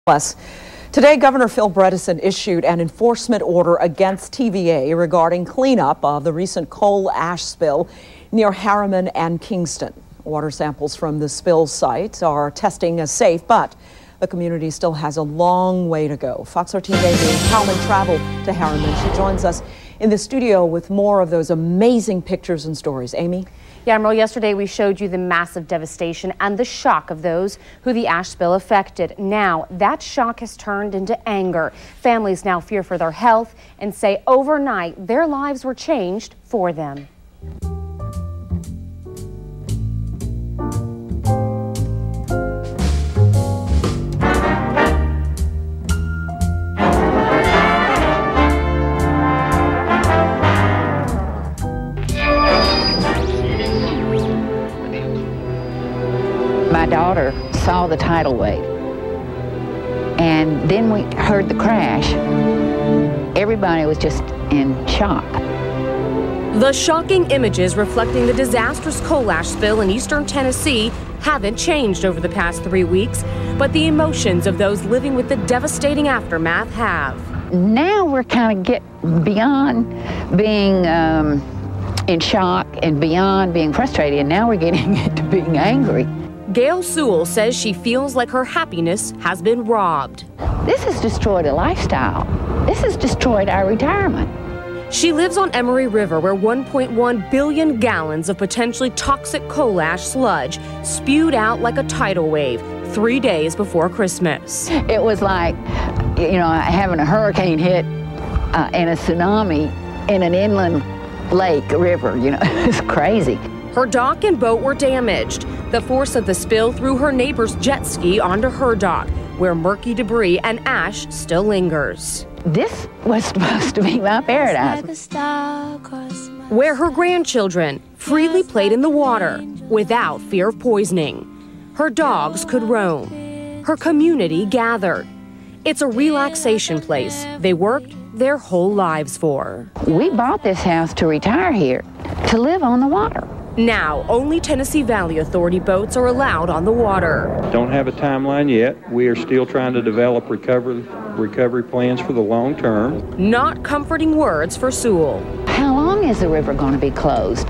Plus, today, Governor Phil Bredesen issued an enforcement order against TVA regarding cleanup of the recent coal ash spill near Harriman and Kingston. Water samples from the spill site are testing as safe, but the community still has a long way to go. Fox 13 Daily Cowman traveled to Harriman. She joins us in the studio with more of those amazing pictures and stories. Amy? Yeah, Emerald, yesterday we showed you the massive devastation and the shock of those who the ash spill affected. Now, that shock has turned into anger. Families now fear for their health and say overnight their lives were changed for them. My daughter saw the tidal wave, and then we heard the crash. Everybody was just in shock. The shocking images reflecting the disastrous coal ash spill in eastern Tennessee haven't changed over the past 3 weeks, but the emotions of those living with the devastating aftermath have. Now we're kind of get beyond being in shock and beyond being frustrated, and now we're getting into being angry. Gail Sewell says she feels like her happiness has been robbed. This has destroyed a lifestyle. This has destroyed our retirement. She lives on Emory River, where 1.1 billion gallons of potentially toxic coal ash sludge spewed out like a tidal wave 3 days before Christmas. It was like, having a hurricane hit and a tsunami in an inland lake, river, it's crazy. Her dock and boat were damaged. The force of the spill threw her neighbor's jet ski onto her dock, where murky debris and ash still lingers. This was supposed to be my paradise. Where her grandchildren freely played in the water without fear of poisoning. Her dogs could roam. Her community gathered. It's a relaxation place they worked their whole lives for. We bought this house to retire here, to live on the water. Now, only Tennessee Valley Authority boats are allowed on the water. Don't have a timeline yet. We are still trying to develop recovery plans for the long term. Not comforting words for Sewell. How long is the river going to be closed?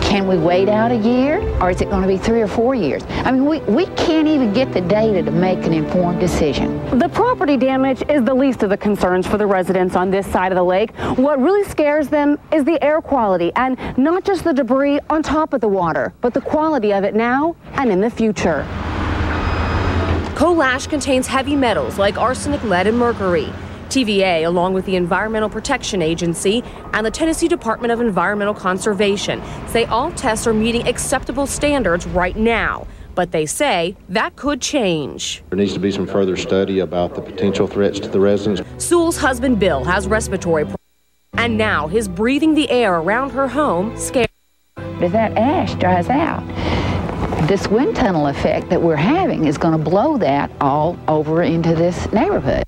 Can we wait out a year, or is it going to be 3 or 4 years? I mean, we can't even get the data to make an informed decision. The property damage is the least of the concerns for the residents on this side of the lake. What really scares them is the air quality, and not just the debris on top of the water, but the quality of it now and in the future. Coal ash contains heavy metals like arsenic, lead, and mercury. TVA, along with the Environmental Protection Agency and the Tennessee Department of Environmental Conservation, say all tests are meeting acceptable standards right now. But they say that could change. There needs to be some further study about the potential threats to the residents. Sewell's husband, Bill, has respiratory problems, and now his breathing the air around her home scares him. If that ash dries out, this wind tunnel effect that we're having is going to blow that all over into this neighborhood.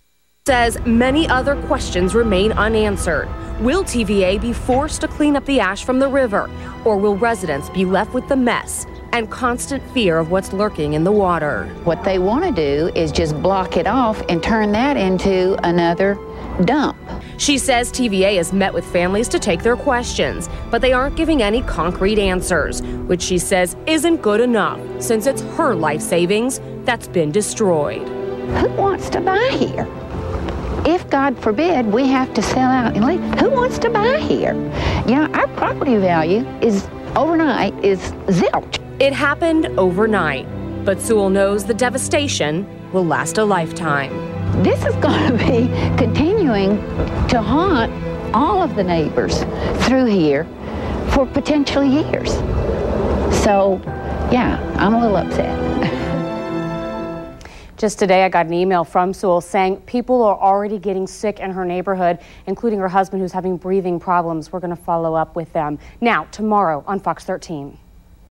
Says many other questions remain unanswered. Will TVA be forced to clean up the ash from the river, or will residents be left with the mess and constant fear of what's lurking in the water? What they want to do is just block it off and turn that into another dump. She says TVA has met with families to take their questions, but they aren't giving any concrete answers, which she says isn't good enough since it's her life savings that's been destroyed. Who wants to buy here? If, God forbid, we have to sell out and leave, who wants to buy here? Our property value is overnight is zilch. It happened overnight, but Sewell knows the devastation will last a lifetime. This is going to be continuing to haunt all of the neighbors through here for potential years. So, I'm a little upset. Just today, I got an email from Sewell saying people are already getting sick in her neighborhood, including her husband who's having breathing problems. We're going to follow up with them. Now, tomorrow on Fox 13.